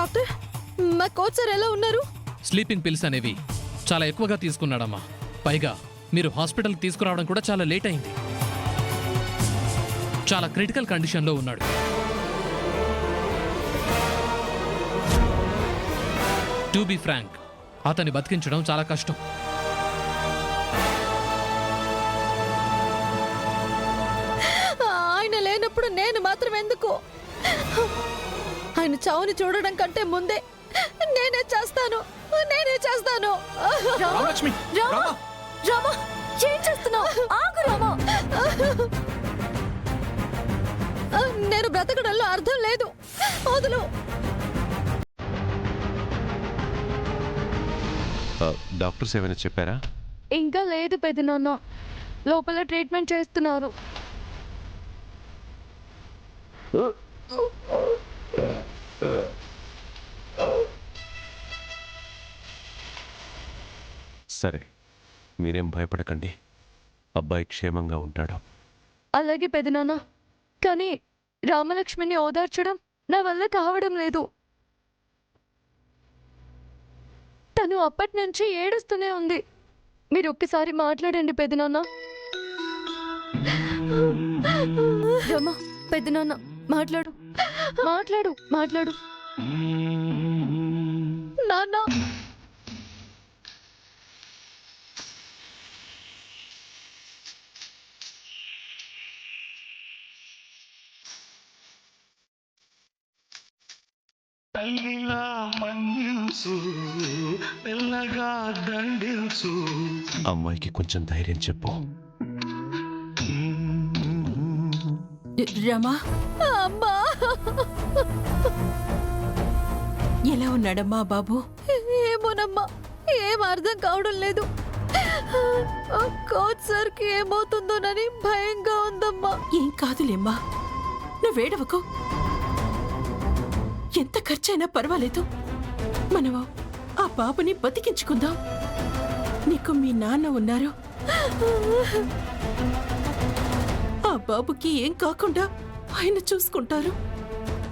Doctor, మా coach sir ఎలా ఉన్నారు? స్లీపింగ్ పిల్స్ అనేవి చాలా ఎక్కువగా తీసుకున్నాడమ్మా. పైగా మీరు హాస్పిటల్కి తీసుకురావడం కూడా చాలా లేట్ అయింది. చాలా క్రిటికల్ కండిషన్లో ఉన్నాడు. టు బి ఫ్రాంక్, అతన్ని బతికించడం చాలా కష్టం. ఆయన లేనప్పుడు నేను మాత్రం ఎందుకు? ఆయన చావుని చూడడం కంటే ముందే నేనే చేస్తాను. రామలక్ష్మి, రామా, రామా, ఏం చేస్తున్నావు? ఆగు రామా. నేను బ్రతకడంలో అర్థం లేదు. వదులు. డాక్టర్స్ ఏమైనా చెప్పారా? ఇంకా లేదు పెదనాన్న, లోపల ట్రీట్మెంట్ చేస్తున్నారు. సరే, మీరేం భయపడకండి. అబ్బాయి క్షేమంగా ఉంటాడు. అలాగే పెదనాన్న, కానీ రామలక్ష్మిని ఓదార్చడం నా వల్ల కావడం లేదు. తను అప్పటి నుంచి ఏడుస్తూనే ఉంది. మీరు ఒక్కసారి మాట్లాడండి పెదనాన్న. రమా, పెదనాన్న మాట్లాడు, మాట్లాడు, మాట్లాడు. నాన్న, తల్లిలా మన్నించు, మెల్లగా దండించు. అమ్మాయికి కొంచెం ధైర్యం చెప్పు. రమా, అమ్మా, ఎలా ఉన్నాడమ్మా బాబు? ఏమోనమ్మా, ఏం అర్థం కావడం లేదు. కోచ్ సార్కి ఏమవుతుందోనని భయంగా ఉందమ్మా. ఏం కాదులేమ్మా, నువ్వేడవకు. ఎంత ఖర్చైనా పర్వాలేదు, మనం ఆ బాబుని బతికించుకుందాం. నీకు మీ నాన్న ఉన్నారు. ఆ బాబుకి ఏం కాకుండా ఆయన చూసుకుంటారు.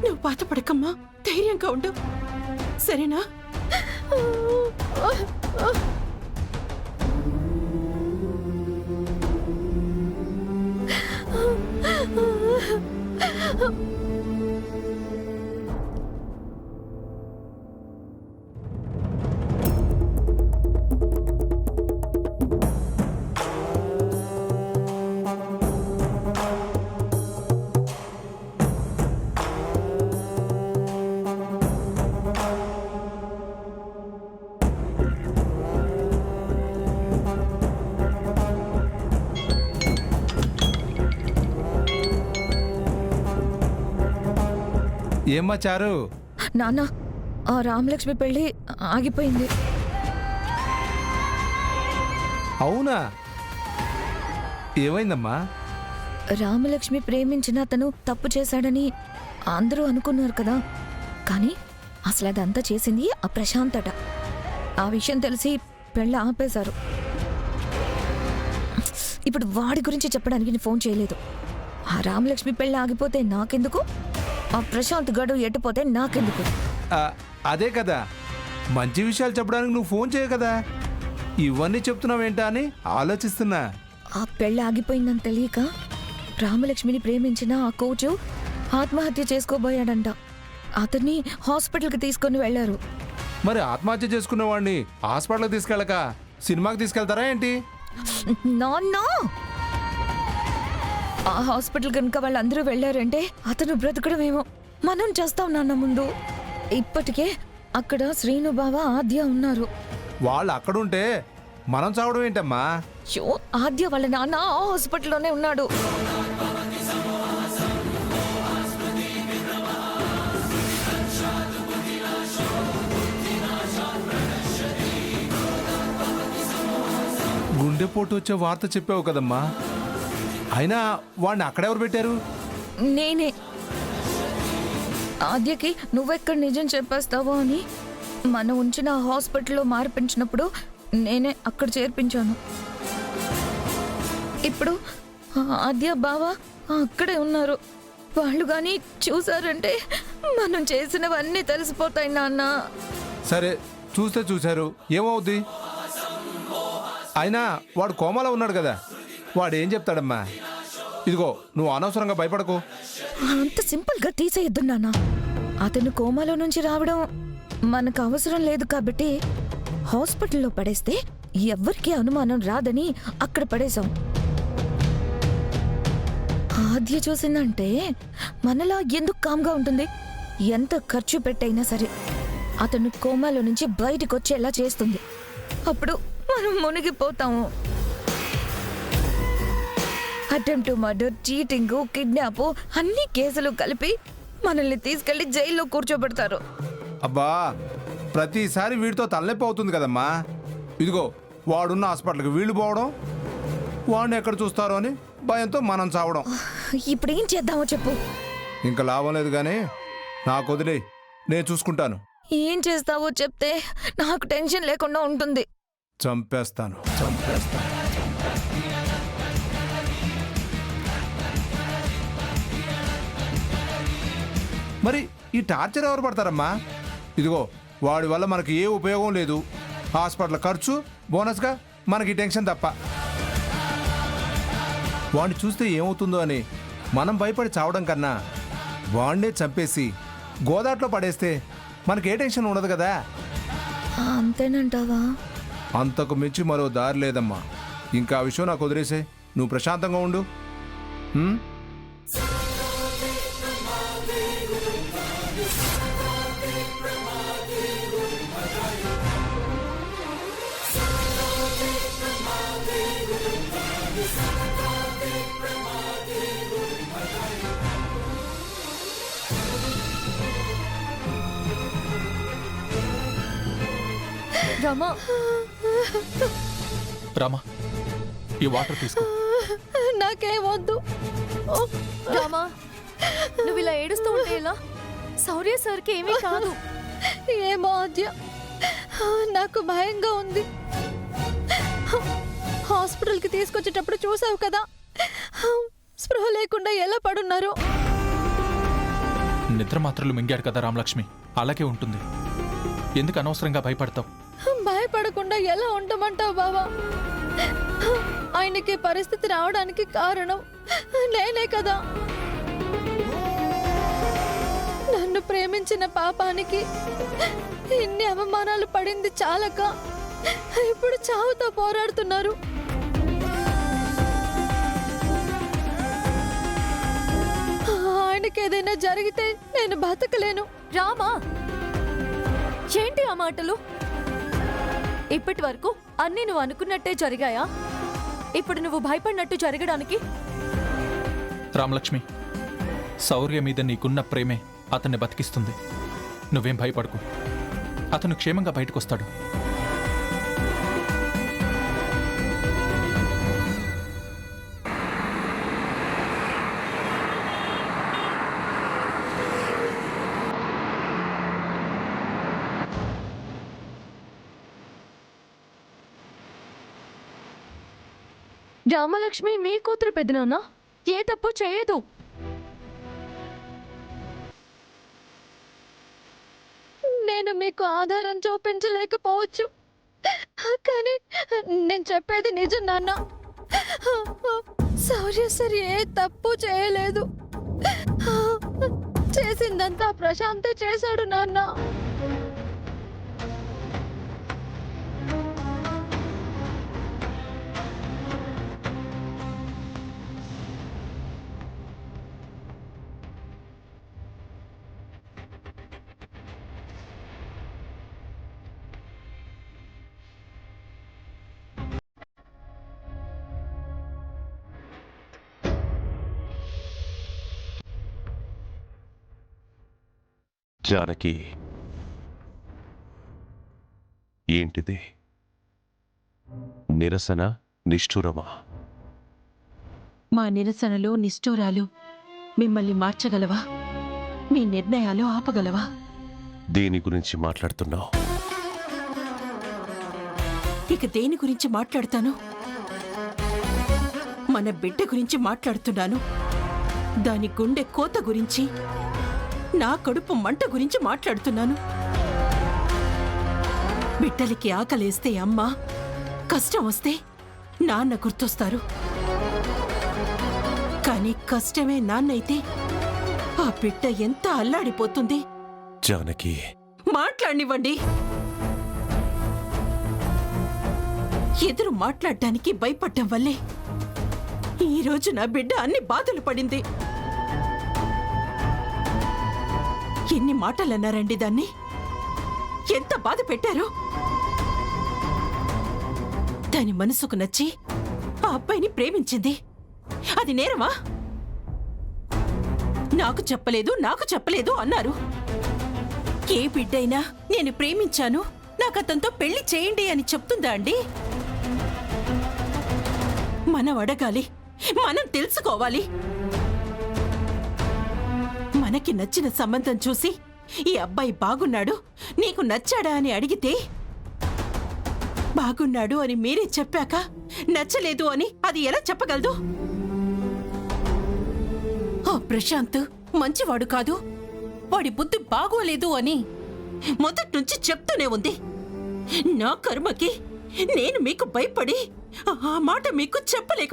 నువ్వు బాధపడకమ్మా, ధైర్యంగా ఉండు, సరేనా? ఏమ్మా చారు? నాన్న, ఆ రామలక్ష్మి పెళ్లి ఆగిపోయింది. అవునా? ఏమైందమ్మా? రామలక్ష్మి ప్రేమించిన అతను తప్పు చేశాడని అందరూ అనుకున్నారు కదా, కానీ అసలు అదంతా చేసింది ఆ ప్రశాంతట. ఆ విషయం తెలిసి పెళ్ళి ఆపేశారు. ఇప్పుడు వాడి గురించి చెప్పడానికి నేను ఫోన్ చేయలేదు. ఆ రామలక్ష్మి పెళ్ళి ఆగిపోతే నాకెందుకు, ఆ ప్రశాంత్ గడు ఎట్టుపోతే నాకెందుకు? అదే కదా, మంచి విషయాలు చెప్పడానికి నువ్వు ఫోన్ చేయవు కదా, ఇవన్నీ చెప్తున్నావేంటా అని ఆలోచిస్తున్నా. ఆ పెళ్ళి ఆగిపోయిందని తెలియక రామలక్ష్మిని ప్రేమించిన ఆ కోచు ఆత్మహత్య చేసుకోబోయాడంట. అతన్ని హాస్పిటల్కి తీసుకొని వెళ్లారు. మరి ఆత్మహత్య చేసుకున్న వాడిని హాస్పిటల్కి తీసుకెళ్ళక సినిమాకి తీసుకెళ్తారా ఏంటి? నాన్న, ఆ హాస్పిటల్ కనుక వాళ్ళందరూ వెళ్ళారంటే అతను బ్రతకడమేమో, మనం చేస్తాం నాన్న ముందు. ఇప్పటికే అక్కడ శ్రీను బావ, ఆద్య ఉన్నారు. వాళ్ళు అక్కడుంటే మనం చావడం ఏంటమ్మా? ఆద్య వాళ్ళ నాన్న ఆ హాస్పిటల్లోనే ఉన్నాడు. గుండెపోటు వచ్చే వార్త చెప్పావు కదమ్మా, అయినా వాడిని అక్కడెవరు పెట్టారు? నేనే. ఆద్యకి నువ్వెక్కడ నిజం చెప్పేస్తావో అని మనం ఉంచిన హాస్పిటల్లో మార్పించినప్పుడు నేనే అక్కడ చేర్పించాను. ఇప్పుడు ఆద్య బావ అక్కడే ఉన్నారు. వాళ్ళు కానీ చూసారంటే మనం చేసినవన్నీ తెలిసిపోతాయి నాన్న. సరే చూస్తే చూశారు, ఏమవుద్ది? అయినా వాడు కోమాలో ఉన్నాడు కదా, వాడు ఏం చెప్తాడమ్మా? ఇదిగో నువ్వు అనవసరంగా భయపడకు. అంత సింపుల్గా తీసేయద్దు నాన్న. అతను కోమాలో నుంచి రావడం మనకు అవసరం లేదు కాబట్టి హాస్పిటల్లో పడేస్తే ఎవ్వరికీ అనుమానం రాదని అక్కడ పడేశాం. ఆద్య చూసిందంటే మనలా ఎందుకు కామ్గా ఉంటుంది? ఎంత ఖర్చు పెట్టైనా సరే అతను కోమాలో నుంచి బయటకు వచ్చేలా చేస్తుంది. అప్పుడు మనం మునిగిపోతాము. Attempt to murder, cheating, kidnap అన్ని కేసులు కలిపి మనల్ని తీసుకెళ్లి జైల్లో కూర్చోబెడతారు. అబ్బా ప్రతిసారి వీడితో తలనొప్పి అవుతుంది కదమ్మా. ఇదిగో వాడున్న హాస్పిటల్కి వీళ్ళు పోవడం, వాడిని ఎక్కడ చూస్తారో అని భయంతో మనం చావడం. ఇప్పుడు ఏం చేద్దామో చెప్పు. ఇంకా లాభం లేదు కానీ నాకు వదిలే, నేను చూసుకుంటాను. ఏం చేస్తావో చెప్తే నాకు టెన్షన్ లేకుండా ఉంటుంది. చంపేస్తాను. మరి ఈ టార్చర్ ఎవరు పడతారమ్మా? ఇదిగో వాడి వల్ల మనకి ఏ ఉపయోగం లేదు. హాస్పిటల్ ఖర్చు బోనస్గా మనకి టెన్షన్ తప్ప. వాడిని చూస్తే ఏమవుతుందో అని మనం భయపడి చావడం కన్నా వాడినే చంపేసి గోదాట్లో పడేస్తే మనకి ఏ టెన్షన్ ఉండదు కదా. అంతేనంటావా? అంతకు మించి మరో దారి లేదమ్మా. ఇంకా ఆ విషయం నాకు వదిలేసే, నువ్వు ప్రశాంతంగా ఉండు. రామా, రామా, ఈ వాటర్ తీసుకో. నాకేం వద్దు. రామా, నువ్వు ఇలా ఏడుస్తూ ఉంటే ఎలా? శౌర్య సార్కి ఏమీ కాదు. ఏమో ఆద్య, నాకు భయంగా ఉంది. హాస్పిటల్కి తీసుకొచ్చేటప్పుడు చూసావు కదా, స్పృహ లేకుండా ఎలా పడున్నారు. నిద్ర మాత్రలు మింగాడు కదా రామలక్ష్మి, అలాగే ఉంటుంది. ఎందుకు అనవసరంగా భయపడతావు? భయపడకుండా ఎలా ఉండమంటావు బావా? ఆయనకి పరిస్థితి రావడానికి కారణం నేనే కదా. నన్ను ప్రేమించిన పాపానికి ఇన్ని అవమానాలు పడింది చాలక ఇప్పుడు చావుతో పోరాడుతున్నారు. ఆయనకి ఏదైనా జరిగితే నేను బతకలేను. రామా, ఏంటి ఆ మాటలు? ఇప్పటి వరకు అన్నీ నువ్వు అనుకున్నట్టే జరిగాయా? ఇప్పుడు నువ్వు భయపడినట్టు జరగడానికి? రామలక్ష్మి, శౌర్య మీద నీకున్న ప్రేమే అతన్ని బతికిస్తుంది. నువ్వేం భయపడకు, అతను క్షేమంగా బయటకు వస్తాడు. రామలక్ష్మి మీ కూతురు పెద్దనాన్న ఏ తప్పు చేయదు. నేను మీకు ఆధారం చూపించలేకపోవచ్చు, కానీ నేను చెప్పేది నిజం నాన్న. శౌర్య సార్ ఏ తప్పు చేయలేదు. చేసిందంతా ప్రశాంతే చేశాడు నాన్న. జానకి, ఏంటిది? నిరసన, నిష్ఠురమా? మా నిరసనలు, నిష్ఠూరాలు మిమ్మల్ని మార్చగలవా? మీ నిర్ణయాలు ఆపగలవా? దేని గురించి మాట్లాడుతున్నావు? ఇక దేని గురించి మాట్లాడతాను? మన బిడ్డ గురించి మాట్లాడుతున్నాను. దాని గుండె కోత గురించి, నా కడుపు మంట గురించి మాట్లాడుతున్నాను. బిడ్డలకి ఆకలేస్తే అమ్మ, కష్టం వస్తే నాన్న గుర్తొస్తారు. కానీ కష్టమే నాన్నైతే ఆ బిడ్డ ఎంత అల్లాడిపోతుంది. జానకి, మాట్లాడినివ్వండి. ఎదురు మాట్లాడటానికి భయపడ్డం వల్లే ఈరోజు నా బిడ్డ అన్ని బాధలు పడింది. ఎన్ని మాటలన్నారండి దాన్ని? ఎంత బాధ పెట్టారు? దాని మనసుకు నచ్చి ఆ అబ్బాయిని ప్రేమించింది. అది నేరమా? నాకు చెప్పలేదు అన్నారు. ఏ బిడ్డైనా నేను ప్రేమించాను, నాకు అతనితో పెళ్లి చేయండి అని చెప్తుందా అండి? మనం అడగాలి, మనం తెలుసుకోవాలి. మనకి నచ్చిన సంబంధం చూసి ఈ అబ్బాయి బాగున్నాడు, నీకు నచ్చాడా అని అడిగితే బాగున్నాడు అని మీరే చెప్పాక నచ్చలేదు అని అది ఎలా చెప్పగలదు? ఆ ప్రశాంత్ మంచివాడు కాదు, వాడి బుద్ధి బాగోలేదు అని మొదటి నుంచి చెప్తూనే ఉంది. నా కర్మకి నేను మీకు భయపడి ఆ మాట మీకు చెప్పలేక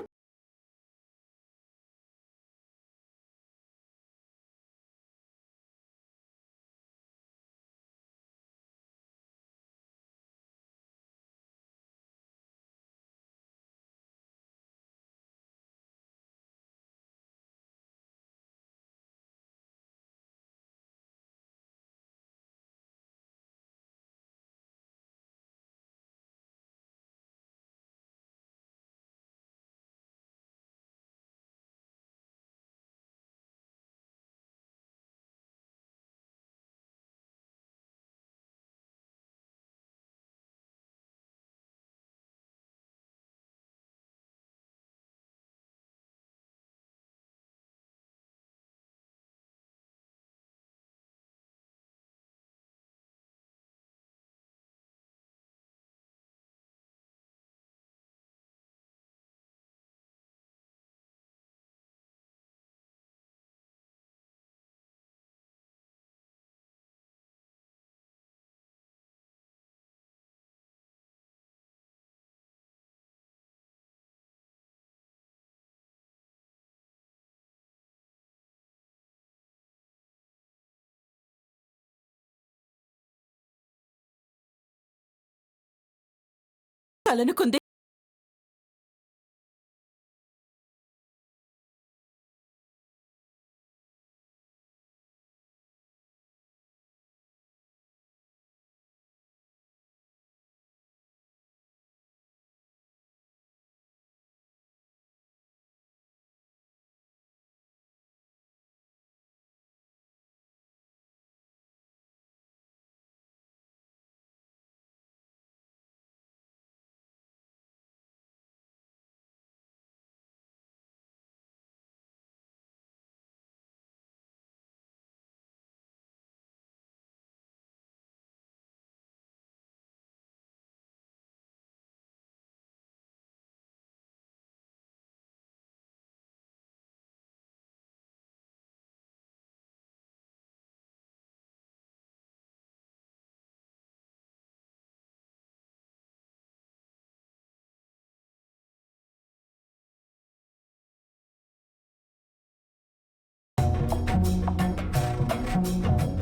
అనుకుంది.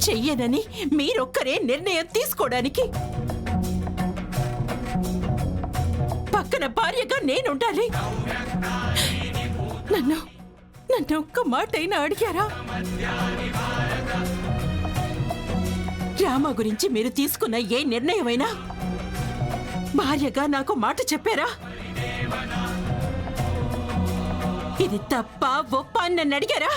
చెయ్యనని మీరొక్కరే నిర్ణయం తీసుకోవడానికి పక్కన భార్యగా నేనుండాలి. నన్ను ఒక్క మాట అయినా అడిగారా? రామ గురించి మీరు తీసుకున్న ఏ నిర్ణయమైనా భార్యగా నాకు మాట చెప్పారా? ఇది తప్ప ఒప్ప అని నన్ను అడిగారా?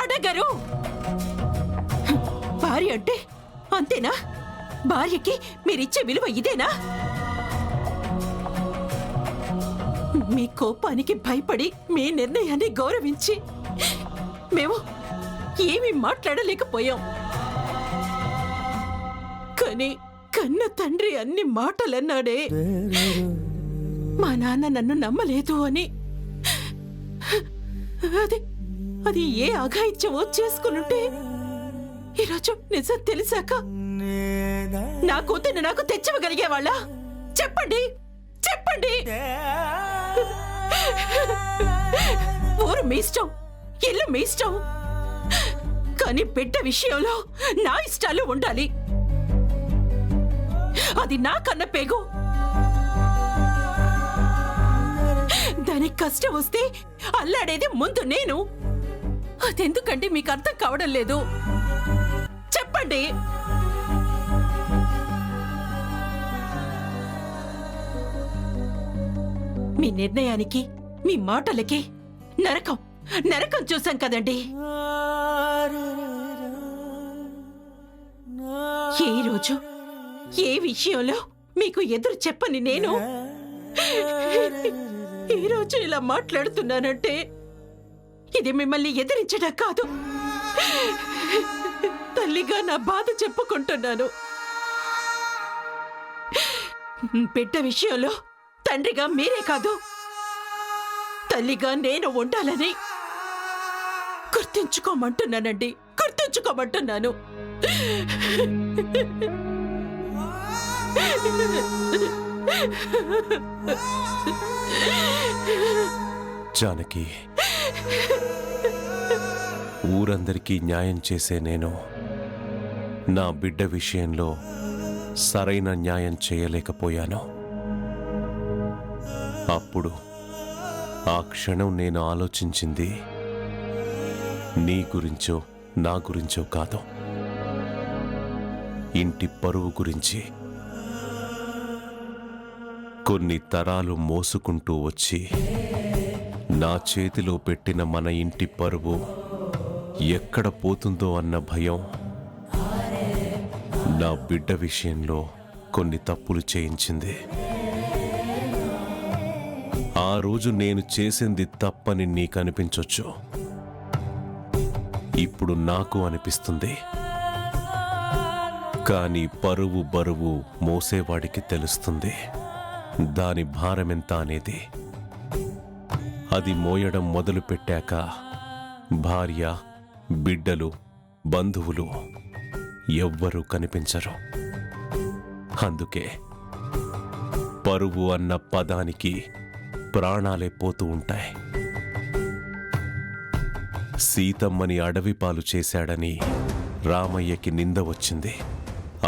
అడగరు. భార్య అంటే అంతేనా? భార్యకి మీరిచ్చే విలువ ఇదేనా? మీ కోపానికి భయపడి మీ నిర్ణయాన్ని గౌరవించి మేము ఏమీ మాట్లాడలేకపోయాం. కానీ కన్న తండ్రి అన్ని మాటలన్నాడే. మా నాన్న నన్ను నమ్మలేదు అని అది అది ఏ అఘాయిత్యమో చేసుకునుంటే ఈరోజు నిజం తెలిసాక నా కూతుర్ని నాకు తెచ్చివ్వగలిగేవాళ్ళ? చెప్పండి, చెప్పండి. ఊరు మీ ఇష్టం, ఇల్లు మీ ఇష్టం, కానీ బిడ్డ విషయంలో నా ఇష్టాలు ఉండాలి. అది నా కన్న పేగు. దానికి కష్టం వస్తే అల్లాడేది ముందు నేను. అదెందుకంటే మీకు అర్థం కావడం లేదు. చెప్పండి. మీ నిర్ణయానికి, మీ మాటలకి నరకం నరకం చూసాం కదండి. ఏ రోజు ఏ విషయంలో మీకు ఎదురు చెప్పని నేను ఈ రోజు ఇలా మాట్లాడుతున్నానంటే ఇది మిమ్మల్ని ఎదిరించడం కాదు, తల్లిగా నా బాధ చెప్పుకుంటున్నాను. బిడ్డ విషయంలో తండ్రిగా మీరే కాదు, తల్లిగా నేను ఉండాలని గుర్తుంచుకోమంటున్నానండి, గుర్తుంచుకోమంటున్నాను. జానకి, ఊరందరికీ న్యాయం చేసే నేను నా బిడ్డ విషయంలో సరైన న్యాయం చేయలేకపోయాను. అప్పుడు ఆ క్షణం నేను ఆలోచించింది నీ గురించో నా గురించో కాదు, ఇంటి పరువు గురించి. కొన్ని తరాలు మోసుకుంటూ వచ్చి నా చేతిలో పెట్టిన మన ఇంటి పరువు ఎక్కడ పోతుందో అన్న భయం నా బిడ్డ విషయంలో కొన్ని తప్పులు చేయించింది. ఆ రోజు నేను చేసింది తప్పని నీకు అనిపించొచ్చు, ఇప్పుడు నాకు అనిపిస్తుంది. కానీ పరువు బరువు మోసేవాడికి తెలుస్తుంది దాని భారమెంత అనేది. అది మోయడం మొదలుపెట్టాక భార్య, బిడ్డలు, బంధువులు ఎవ్వరూ కనిపించరు. అందుకే పరువు అన్న పదానికి ప్రాణాలే పోతూ ఉంటాయి. సీతమ్మని అడవి పాలు చేశాడని రామయ్యకి నింద వచ్చింది.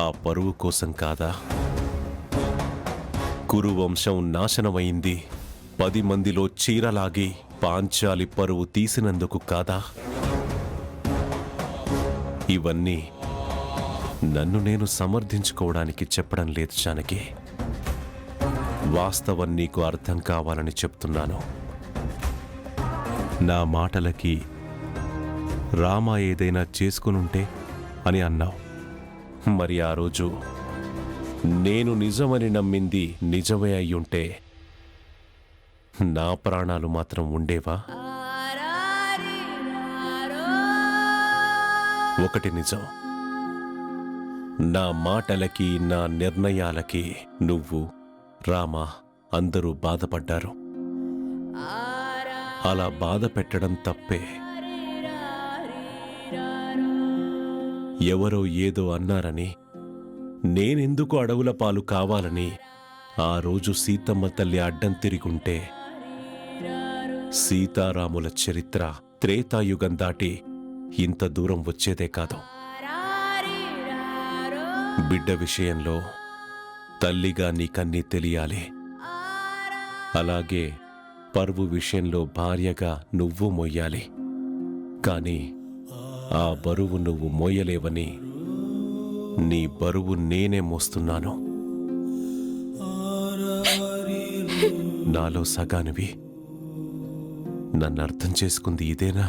ఆ పరువు కోసం కాదా? కురువంశం నాశనమైంది 10 మందిలో చీరలాగి పాంచాలి పరువు తీసినందుకు కాదా? ఇవన్నీ నన్ను నేను సమర్థించుకోవడానికి చెప్పడం లేదు జానకి, వాస్తవం నీకు అర్థం కావాలని చెప్తున్నాను. నా మాటలకి రామ ఏదైనా చేసుకునుంటే అని అన్నావు. మరి ఆ రోజు నేను నిజమని నమ్మింది నిజమే అయ్యుంటే నా ప్రాణాలు మాత్రం ఉండేవా? ఒకటి నిజం, నా మాటలకి నా నిర్ణయాలకి నువ్వు, రామ అందరూ బాధపడ్డారు. అలా బాధ పెట్టడం తప్పే. ఎవరో ఏదో అన్నారని, నేనెందుకు అడవుల పాలు కావాలని ఆ రోజు సీతమ్మ తల్లి అడ్డం తిరిగుంటే సీతారాముల చరిత్ర త్రేతాయుగం దాటి ఇంత దూరం వచ్చేదే కాదు. బిడ్డ విషయంలో తల్లిగా నీకన్నీ తెలియాలి. అలాగే పరువు విషయంలో భార్యగా నువ్వు మొయ్యాలి. కాని ఆ బరువు నువ్వు మోయలేవని నీ బరువు నేనే మోస్తున్నాను. నాలో సగానివి. నన్ను అర్థం చేసుకుంది ఇదేనా?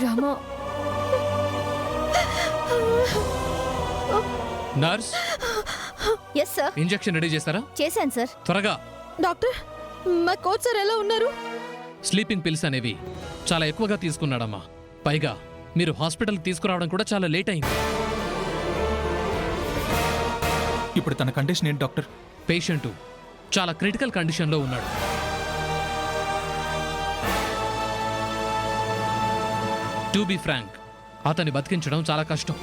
Rama, nurse, yes sir, injection ready చేస్తారా? చేశాను సార్. త్వరగా. డాక్టర్, మా కోచ్ సార్ ఎలా ఉన్నారు? స్లీపింగ్ పిల్స్ అనేవి చాలా ఎక్కువగా తీసుకున్నాడమ్మా. పైగా మీరు హాస్పిటల్కి తీసుకురావడం కూడా చాలా లేట్ అయింది. ఇప్పుడు తన కండిషన్ ఏంటి డాక్టర్? పేషెంట్ చాలా క్రిటికల్ కండిషన్లో ఉన్నాడు. టు బి ఫ్రాంక్, అతన్ని బతికించడం చాలా కష్టం.